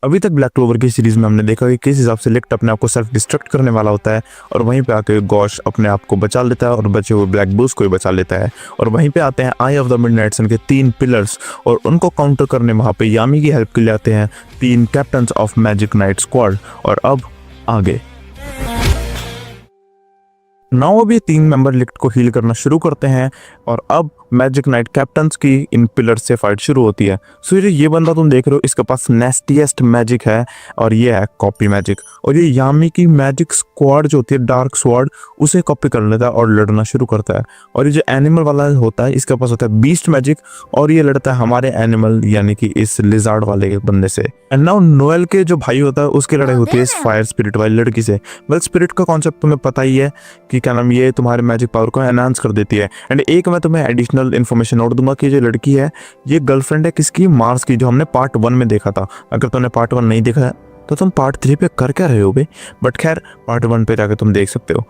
अभी तक black clover की सीरीज में हमने देखा कि किस हिसाब से लिक्ट अपने आप को सेल्फ डिस्ट्रक्ट करने वाला होता है और वहीं पे आके गॉश अपने आप को बचा लेता है और बचे हुए ब्लैक बुल्स को ही बचा लेता है। और वहीं पे आते हैं आई ऑफ द मिडनाइट सन के 3 पिलर्स और उनको काउंटर करने वहाँ पे यामी की हेल्प के लिए आते हैं 3 captains of magic night squad. और अब आगे नाउ अभी 3 मेंबर लिक्ट को हील करना शुरू करते हैं और अब मैजिक नाइट कैप्टन्स की इन पिलर्स से फाइट शुरू होती है। सो ये बंदा तुम देख रहे हो, इसके पास नेस्टीएस्ट मैजिक है और ये है कॉपी मैजिक। और ये यामी की मैजिक स्क्वाड जो होती है डार्क स्वॉर्ड उसे कॉपी कर लेता है और लड़ना शुरू करता है। और ये जो एनिमल वाला होता है इसके पास होता है बीस्ट मैजिक और ये लड़ता है हमारे एनिमल यानी कि इस लिजार्ड वाले बंदे से। एंड नाउ नोएल के जो भाई होता है उसकी लड़ाई होती है इस फायर स्पिरिट वाली लड़की से। वेल स्पिरिट का कॉन्सेप्ट तुम्हें पता ही है कि क्या नाम, ये तुम्हारे मैजिक पावर को एनहांस कर देती है। एंड एक मैं तुम्हें एडिशनल इन्फॉर्मेशन और दूंगा कि जो लड़की है ये गर्लफ्रेंड है किसकी, मार्स की, जो हमने पार्ट 1 में देखा था। अगर तुमने पार्ट 1 नहीं देखा है तो तुम पार्ट 3 पे कर क्या रहे हो बे, बट खैर पार्ट 1 पे जाकर तुम देख सकते हो।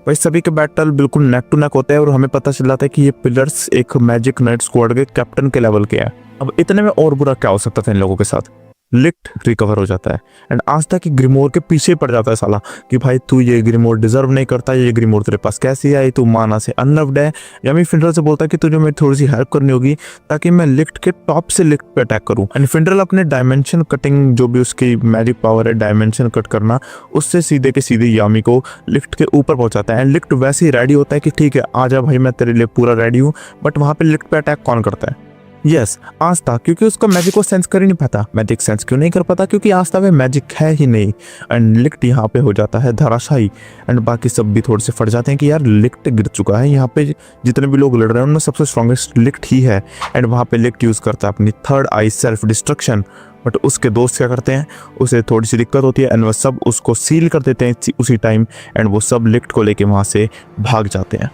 भाई सभी के बैटल बिल्कुल नेक टू नेक होते हैं और हमें पता चल जाता है कि ये पिलर्स एक मैजिक नाइट स्क्वाड के कैप्टन के लेवल के हैं। अब इतने में और बुरा क्या हो सकता था इन लोगों के साथ, लिक्ट रिकवर हो जाता है एंड आज तक ग्रिमोर के पीछे पड़ जाता है साला कि भाई तू ये ग्रिमोर डिजर्व नहीं करता, ये ग्रिमोर तेरे पास कैसे आई, तू माना से अनलव्ड है। यामी फिंडरल से बोलता है कि तुझे मेरी थोड़ी सी हेल्प करनी होगी ताकि मैं लिक्ट के टॉप से लिक्ट पे अटैक करूं। एंड फिंडरल अपने डायमेंशन कटिंग जो भी उसकी मैजिक पावर है डायमेंशन कट करना, उससे सीधे के सीधे यामी को लिक्ट के ऊपर पहुंचाता है। एंड लिक्ट वैसे ही रेडी होता है कि ठीक है आजा भाई मैं तेरे लिए पूरा रेडी हूँ। बट वहां पे लिक्ट पे अटैक कौन करता है? यस आस्था, क्योंकि उसका मैजिक को सेंस कर ही नहीं पाता। मैजिक सेंस क्यों नहीं कर पाता? क्योंकि आस्था में मैजिक है ही नहीं। एंड लिक्ट यहाँ पे हो जाता है धराशायी एंड बाकी सब भी थोड़े से फट जाते हैं कि यार लिक्ट गिर चुका है। यहाँ पे जितने भी लोग लड़ रहे हैं उनमें सबसे स्ट्रॉन्गेस्ट लिक्ट ही है। एंड वहाँ पे लिक्ट यूज करता है अपनी third I self destruction. But उसके दोस्त क्या करते हैं, उसे थोड़ी सी दिक्कत होती है एंड वह सब उसको सील कर देते हैं उसी टाइम एंड वो सब लिक्ट को लेके वहाँ से भाग जाते हैं।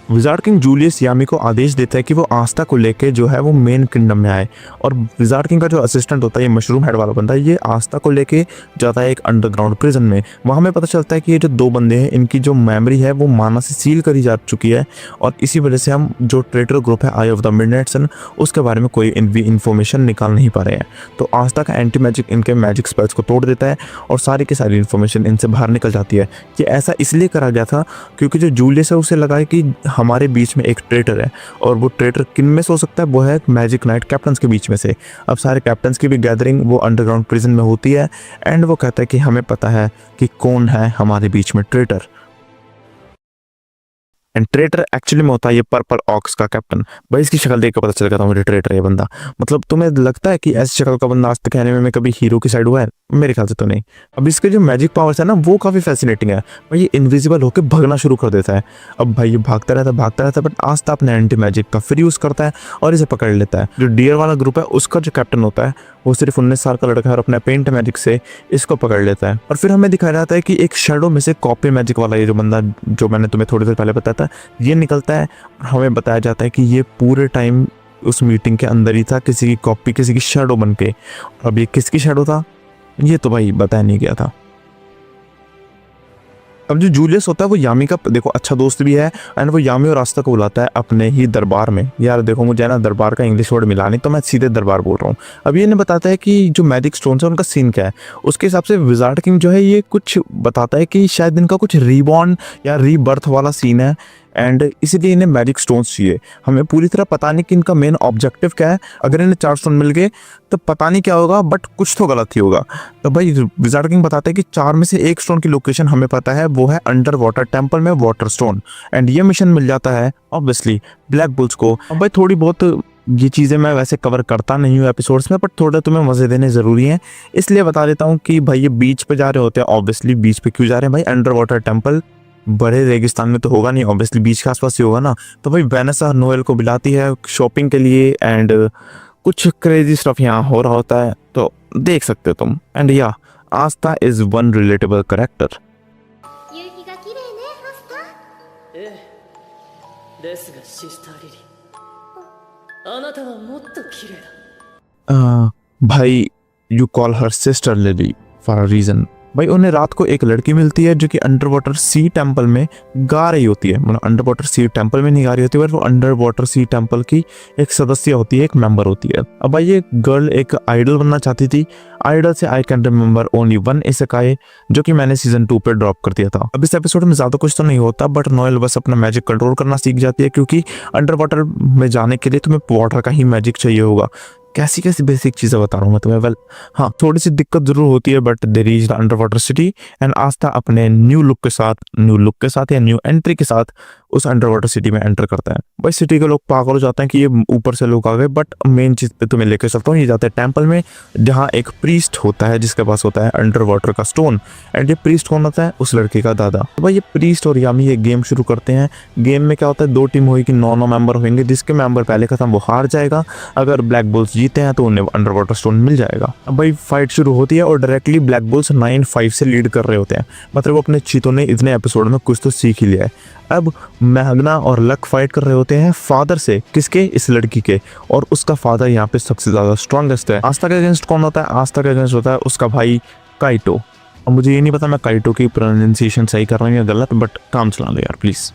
विजार्ड किंग जूलियस यामी को आदेश देता है कि वो आस्था को लेके जो है वो मेन किंगडम में आए। और विजार्ड किंग का जो असिस्टेंट होता है ये मशरूम हेड वाला बंदा, ये आस्था को लेके जाता है एक अंडरग्राउंड प्रिजन में। वहाँ हमें पता चलता है कि ये जो 2 बंदे हैं इनकी जो मेमोरी है वो माना से सील करी जा चुकी है और इसी वजह से हम जो ट्रेटर ग्रुप है आई ऑफ द मिडनाइट सन उसके बारे में कोई इन्फॉर्मेशन निकाल नहीं पा रहे हैं। तो आस्था का एंटी मैजिक इनके मैजिक स्पेल्स को तोड़ देता है और सारी की सारी इन्फॉर्मेशन इनसे बाहर निकल जाती है। ये ऐसा इसलिए करा गया था क्योंकि जो जूलियस है उसे लगा है कि हमारे बीच में एक ट्रेटर है और वो ट्रेटर किन में से हो सकता है, वो है मैजिक नाइट कैप्टन्स के बीच में से। अब सारे कैप्टन्स की भी गैदरिंग वो अंडरग्राउंड प्रिजन में होती है एंड वो कहता है कि हमें पता है कि कौन है हमारे बीच में ट्रेटर। एंड ट्रेटर एक्चुअली में होता है ये पर्पल ऑक्स का कैप्टन। भाई इसकी शक्ल देख कर पता चल गया था मुझे ट्रेटर है ये बंदा। मतलब तुम्हें लगता है कि ऐसी शक्ल का बंदा आज तक एनिमे में कभी हीरो की साइड हुआ है? मेरे ख्याल से तो नहीं। अब इसके जो मैजिक पावर्स है ना वो काफी फैसिनेटिंग है। भाई ये इनविजिबल होकर भागना शुरू कर देता है। अब भाई ये भागता रहता है बट आस्था अपने एंटी मैजिक का फिर यूज करता है और इसे पकड़ लेता है। जो डियर वाला ग्रुप है उसका जो कैप्टन होता है वो सिर्फ 19 साल का लड़का है और अपने पेंट मैजिक से इसको पकड़ लेता है। और फिर हमें दिखाया जाता है कि एक शैडो में से कॉपी मैजिक वाला ये जो बंदा जो मैंने तुम्हें थोड़ी देर पहले बताया था ये निकलता है और हमें बताया जाता है कि ये पूरे टाइम उस मीटिंग के अंदर ही था किसी की कॉपी, किसी की शैडो बन के। अब ये किसकी शैडो था ये तो भाई बताया नहीं गया था। अब जो जूलियस होता है वो यामी का देखो अच्छा दोस्त भी है एंड वो यामी और आस्था को बुलाता है अपने ही दरबार में। यार देखो मुझे ना दरबार का इंग्लिश वर्ड मिला नहीं तो मैं सीधे दरबार बोल रहा हूँ। अब ये इन्हें बताता है कि जो मैजिक स्टोन्स है उनका सीन क्या है। उसके हिसाब से विजार्ड किंग जो है ये कुछ बताता है कि शायद इनका कुछ रीबॉर्न या रीबर्थ वाला सीन है एंड इसीलिए इन्हें मैजिक स्टोन्स चाहिए। हमें पूरी तरह पता नहीं कि इनका मेन ऑब्जेक्टिव क्या है। अगर इन्हें 4 स्टोन मिल गए तो पता नहीं क्या होगा बट कुछ तो गलत ही होगा। तो भाई विजार्ड किंग बताते हैं कि 4 में से 1 स्टोन की लोकेशन हमें पता है, वो है अंडर वाटर टेम्पल में वाटर स्टोन। एंड ये मिशन मिल जाता है ऑब्वियसली ब्लैक बुल्स को। अब भाई थोड़ी बहुत ये चीज़ें मैं वैसे कवर करता नहीं हूँ एपिसोड्स में बट थोड़ा तुम्हें मज़े देने ज़रूरी हैं इसलिए बता देता हूँ कि भाई ये बीच पे जा रहे होते हैं। ऑब्वियसली बीच पे क्यों जा रहे हैं भाई, अंडर वाटर टेम्पल बड़े रेगिस्तान में तो होगा नहीं, ऑब्वियसली बीच के आसपास ही होगा ना। तो भाई वेनेसा नोएल को बुलाती है शॉपिंग के लिए एंड कुछ क्रेजी स्टफ यहाँ हो रहा होता है तो देख सकते हो तुम। And yeah Aastha is one relatable character. भाई you call her sister Lily for a reason. भाई उन्हें रात को एक लड़की मिलती है जो कि अंडर वाटर सी टेम्पल में गा रही होती है, मतलब अंडर वाटर सी टेम्पल में नहीं गा रही होती है, बट वो अंडर वाटर सी टेम्पल की एक सदस्य होती है, एक मेंबर होती है। अब भाई ये गर्ल एक आइडल बनना चाहती थी। आइडल से I can remember only one isekai, जो कि मैंने सीजन 2 पे ड्रॉप कर दिया था। अब इस एपिसोड में ज्यादा कुछ तो नहीं होता, बट नोएल बस अपना मैजिक कंट्रोल करना सीख जाती है, क्योंकि अंडर वाटर में जाने के लिए तुम्हें वाटर का ही मैजिक चाहिए होगा। कैसी कैसी बेसिक चीजें बता रहा हूँ मैं तुम्हें। वेल हाँ, थोड़ी सी दिक्कत जरूर होती है, but they reach the underwater city and Astha अपने न्यू लुक के साथ या न्यू एंट्री के साथ उस अंडर वाटर सिटी में एंटर करता है। भाई सिटी के लोग पागल हो जाते हैं कि ये ऊपर से लोग आ गए, बट मेन चीज पे तुम्हें लेकर चलता हूँ। ये जाते हैं टेम्पल में, जहाँ एक प्रीस्ट होता है जिसके पास होता है अंडर वाटर का स्टोन। एंड ये प्रीस्ट कौन होता है? उस लड़के का दादा। तो भाई ये प्रीस्ट और यामी ये गेम शुरू करते हैं। गेम में क्या होता है, 2 टीम होगी, 9 मेंबर होंगे, जिसके मेंबर पहले खत्म वो हार जाएगा। अगर ब्लैक बुल्स जीते हैं तो उन्हें अंडर वाटर स्टोन मिल जाएगा। अब भाई फाइट शुरू होती है और डायरेक्टली ब्लैक बुल्स 9-5 से लीड कर रहे होते हैं। मतलब वो अपने चीतों ने इतने एपिसोड में कुछ तो सीख ही लिया है। अब मैग्ना और लक फाइट कर रहे होते हैं फादर से, किसके? इस लड़की के। और उसका फादर यहाँ पे सबसे ज्यादा स्ट्रॉन्गेस्ट है। आस्था के अगेंस्ट कौन होता है? आस्था के अगेंस्ट होता है उसका भाई काइटो। अब मुझे ये नहीं पता मैं काइटो की प्रोनाउंसिएशन सही कर रहा हूँ या गलत, बट काम चला लो यार प्लीज।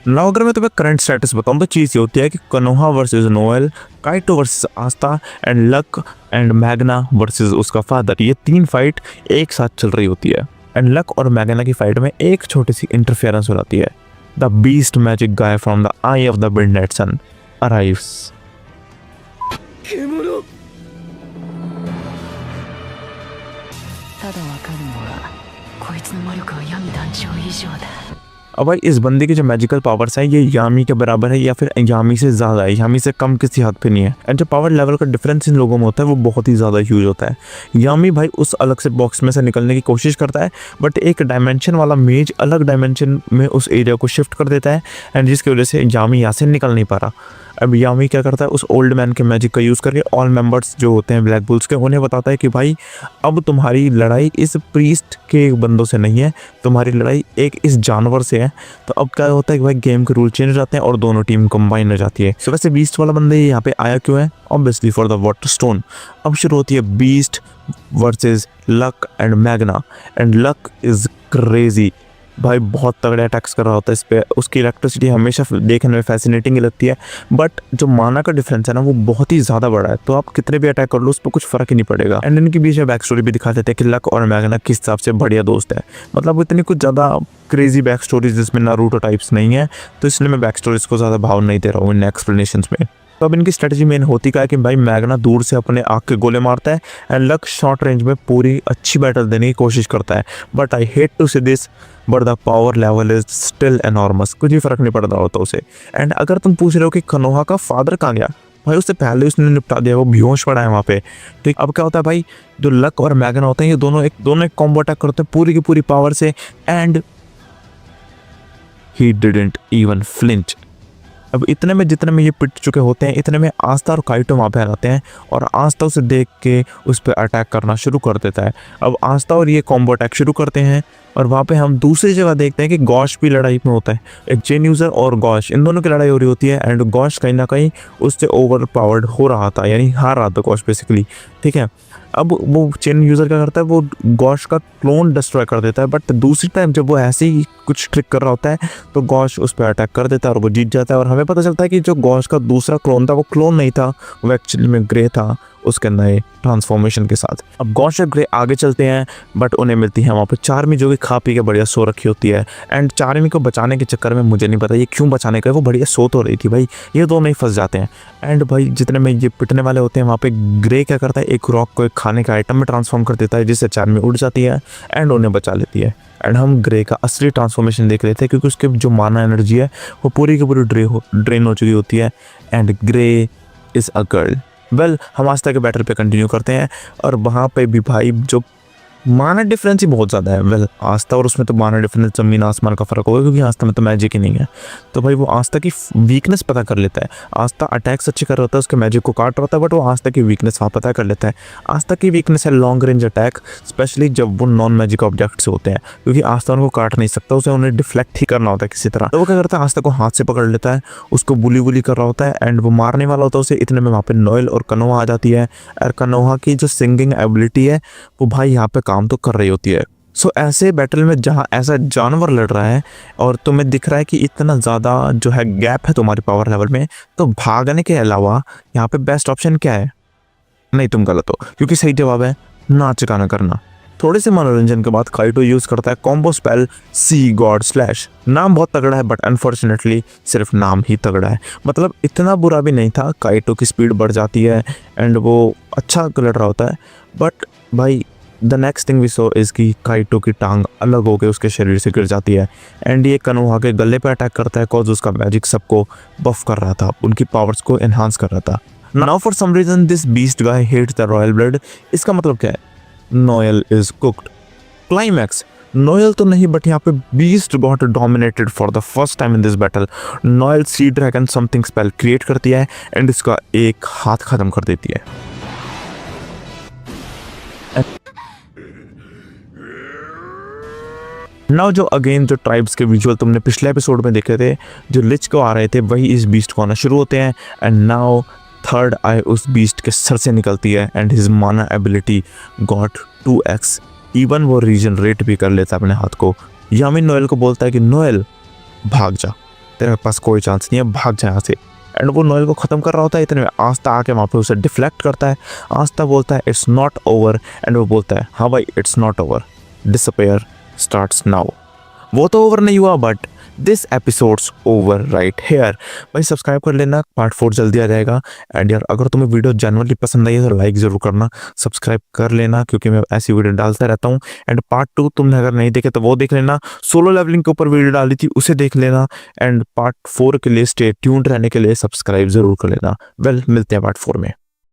नाउ अगर मैं तुम्हें करंट स्टेटस बताऊं तो चीज़ ये होती है कि Konoha versus Noelle, Kaito versus Asta and Luck and Magna versus उसका फादर, ये 3 फाइट एक साथ चल रही होती है। एंड लक और मैग्ना की फाइट में एक छोटी सी इंटरफेरेंस हो जाती है। The beast magic guy from the eye of the midnight sun arrives. ただわかるのはこいつの魔力は闇団長以上だ。 अब भाई इस बंदे की जो मैजिकल पावर्स है ये यामी के बराबर है या फिर यामी से ज़्यादा है, यामी से कम किसी हद पे नहीं है। एंड जो पावर लेवल का डिफरेंस इन लोगों में होता है वो बहुत ही ज़्यादा ह्यूज होता है। यामी भाई उस अलग से बॉक्स में से निकलने की कोशिश करता है, बट एक डायमेंशन वाला मेज अलग डायमेंशन में उस एरिया को शिफ्ट कर देता है, एंड जिसकी वजह से यामी यहाँ से निकल नहीं पा रहा। अब यामी क्या करता है, उस ओल्ड मैन के मैजिक का यूज़ करके ऑल मेंबर्स जो होते हैं ब्लैक बुल्स के, उन्हें बताता है कि भाई अब तुम्हारी लड़ाई इस प्रीस्ट के बंदों से नहीं है, तुम्हारी लड़ाई एक इस जानवर से है। तो अब क्या होता है कि भाई गेम के रूल चेंज हो जाते हैं और दोनों टीम कंबाइन हो जाती है। सो वैसे बीस्ट वाला बंदे यहाँ पे आया क्यों है? Obviously for the water stone. अब शुरू होती है beast versus luck and Magna, and luck is crazy भाई, बहुत तगड़े अटैक्स कर रहा होता है इस पे। उसकी इलेक्ट्रिसिटी हमेशा देखने में फैसिनेटिंग ही लगती है, बट जो माना का डिफरेंस है ना वो बहुत ही ज़्यादा बड़ा है। तो आप कितने भी अटैक कर लो उस पर कुछ फ़र्क ही नहीं पड़ेगा। एंड इनके बीच में बैक स्टोरी भी दिखा देते हैं कि लक और मैग्ना किस हिसाब से बढ़िया दोस्त है। मतलब इतनी कुछ ज़्यादा क्रेजी बैक स्टोरीज जिसमें नारुतो टाइप्स नहीं है, तो इसलिए मैं बैक स्टोरीज को ज़्यादा भाव नहीं दे रहा हूँ इन एक्सप्लेनेशंस में। तो अब इनकी स्ट्रेटजी मेन होती क्या है कि भाई मैग्ना दूर से अपने आँख के गोले मारता है एंड लक शॉर्ट रेंज में पूरी अच्छी बैटल देने की कोशिश करता है। बट आई हेट टू से this, but the power level is still enormous. कुछ भी फर्क नहीं पड़ रहा होता उसे। एंड अगर तुम पूछ रहे हो कि कोनोहा का फादर कहाँ गया, भाई उससे पहले उसने निपटा दिया, वो बेहोश पड़ा है वहाँ पे। तो अब क्या होता है भाई, जो लक और मैग्ना होते हैं ये दोनों एक कॉम्बो अटैक करते हैं पूरी की पूरी पावर से, and he didn't even flinch. अब इतने में जितने में ये पिट चुके होते हैं, इतने में आस्था और काइटो वहाँ पे आ जाते हैं और आस्था उसे देख के उस पर अटैक करना शुरू कर देता है। अब आस्था और ये कॉम्बो अटैक शुरू करते हैं और वहाँ पे हम दूसरी जगह देखते हैं कि गॉश भी लड़ाई में होता है। एक चेन यूज़र और गॉश, इन दोनों की लड़ाई हो रही होती है एंड गॉश कहीं ना कहीं उससे ओवर पावर्ड हो रहा था, यानी हार रहा था गॉश बेसिकली। ठीक है, अब वो चेन यूज़र क्या करता है, वो गॉश का क्लोन डिस्ट्रॉय कर देता है। बट दूसरी टाइम जब वो ऐसे ही कुछ ट्रिक कर रहा होता है तो गॉश उस पर अटैक कर देता है और वो जीत जाता है। और हमें पता चलता है कि जो गॉश का दूसरा क्लोन था वो क्लोन नहीं था, वो एक्चुअली में ग्रे था उसके नए ट्रांसफॉर्मेशन के साथ। अब गॉश और ग्रे आगे चलते हैं, बट उन्हें मिलती है वहाँ पर चार्मी, जो कि खा पी के बढ़िया सो रखी होती है। एंड चार्मी को बचाने के चक्कर में, मुझे नहीं पता ये क्यों बचाने का है, वो बढ़िया सो तो रही थी भाई, ये दोनों ही फंस जाते हैं। एंड भाई जितने में ये पिटने वाले होते हैं वहाँ पे ग्रे क्या करता है, एक रॉक को एक खाने का आइटम में ट्रांसफॉर्म कर देता है, जिससे चार्मी उड़ जाती है एंड उन्हें बचा लेती है। एंड हम ग्रे का असली ट्रांसफॉर्मेशन देख लेते हैं, क्योंकि उसके जो माना एनर्जी है वो पूरी की पूरी ड्रेन हो चुकी होती है। And grey is a girl. Well हम आस्था के बैटल पे कंटिन्यू करते हैं और वहाँ पे भी भाई जो माना डिफरेंस ही बहुत ज़्यादा है। वेल आस्था और उसमें तो माना डिफरेंस ज़मीन आसमान का फ़र्क होगा, क्योंकि आस्था में तो मैजिक ही नहीं है। तो भाई वो आस्था की वीकनेस पता कर लेता है। आस्था अटैक्स अच्छे कर रहा होता है, उसके मैजिक को काट रहा होता है, बट वो आस्था की वीकनेस वहाँ पता कर लेता है। आस्था की वीकनेस है लॉन्ग रेंज अटैक, स्पेशली जब वो नॉन मैजिक ऑब्जेक्ट से होते हैं, क्योंकि आस्था उनको काट नहीं सकता, उसे उन्हें डिफ्लेक्ट ही करना होता है किसी तरह। तो वो क्या करता है, आस्था को हाथ से पकड़ लेता है, उसको बुली कर रहा होता है एंड वो मारने वाला होता है उसे। इतने में वहाँ पे नोएल और कोनोहा आ जाती है और कोनोहा की जो सिंगिंग एबिलिटी है वो भाई यहाँ पे काम तो कर रही होती है। सो ऐसे बैटल में जहाँ ऐसा जानवर लड़ रहा है और तुम्हें दिख रहा है कि इतना ज़्यादा जो है गैप है तुम्हारी पावर लेवल में, तो भागने के अलावा यहाँ पे बेस्ट ऑप्शन क्या है? नहीं, तुम गलत हो, क्योंकि सही जवाब है नाच गाना करना। थोड़े से मनोरंजन के बाद काइटो यूज करता है कॉम्बो स्पेल सी गॉड स्लैश। नाम बहुत तगड़ा है बट अनफॉर्चुनेटली सिर्फ नाम ही तगड़ा है। मतलब इतना बुरा भी नहीं था, काइटो की स्पीड बढ़ जाती है एंड वो अच्छा लड़ रहा होता है। बट भाई the next thing we saw is कि काइटो की टांग अलग होकर उसके शरीर से गिर जाती है एंड ये कनोहा के गले पे अटैक करता है कॉज उसका मैजिक सबको बफ कर रहा था, उनकी पावर्स को एनहांस कर रहा था। Now for some reason this beast guy hates the royal blood. इसका मतलब क्या है? Noel is cooked. Climax, Noel तो नहीं बट यहाँ पे beast got dominated for the first time in this battle. Noel sea dragon something spell create करती है एंड इसका एक हाथ खत्म कर देती है। नाउ जो अगेन जो ट्राइब्स के विजुअल तुमने पिछले एपिसोड में देखे थे, जो लिच को आ रहे थे, वही इस बीस्ट को आना शुरू होते हैं एंड नाउ थर्ड आई उस बीस्ट के सर से निकलती है एंड हिज माना एबिलिटी गॉट 2x। इवन वो रीजनरेट भी कर लेता है अपने हाथ को। यामिन नोएल को बोलता है कि नोएल भाग जा, तेरे पास कोई चांस नहीं है, भाग जा यहाँ से। एंड वो नोएल को ख़त्म कर रहा होता है, इतने में आस्था आके वहाँ पे उसे डिफ्लेक्ट करता है। आस्था बोलता है इट्स नॉट ओवर एंड वो बोलता है हाँ भाई it's not over, disappear starts now. वो तो ओवर नहीं हुआ but this episode's over right here. भाई सब्सक्राइब कर लेना, पार्ट 4 जल्दी आ जाएगा। एंड यार अगर तुम्हें वीडियो जनरली पसंद आई है तो लाइक ज़रूर करना, सब्सक्राइब कर लेना क्योंकि मैं ऐसी वीडियो डालता रहता हूँ। एंड पार्ट 2 तुमने अगर नहीं देखे तो वो देख लेना, सोलो लेवलिंग के ऊपर वीडियो डाली थी उसे देख लेना। एंड पार्ट 4 के लिए स्टे ट्यून्ड रहने के लिए सब्सक्राइब ज़रूर कर लेना। वेल मिलते हैं पार्ट 4 में।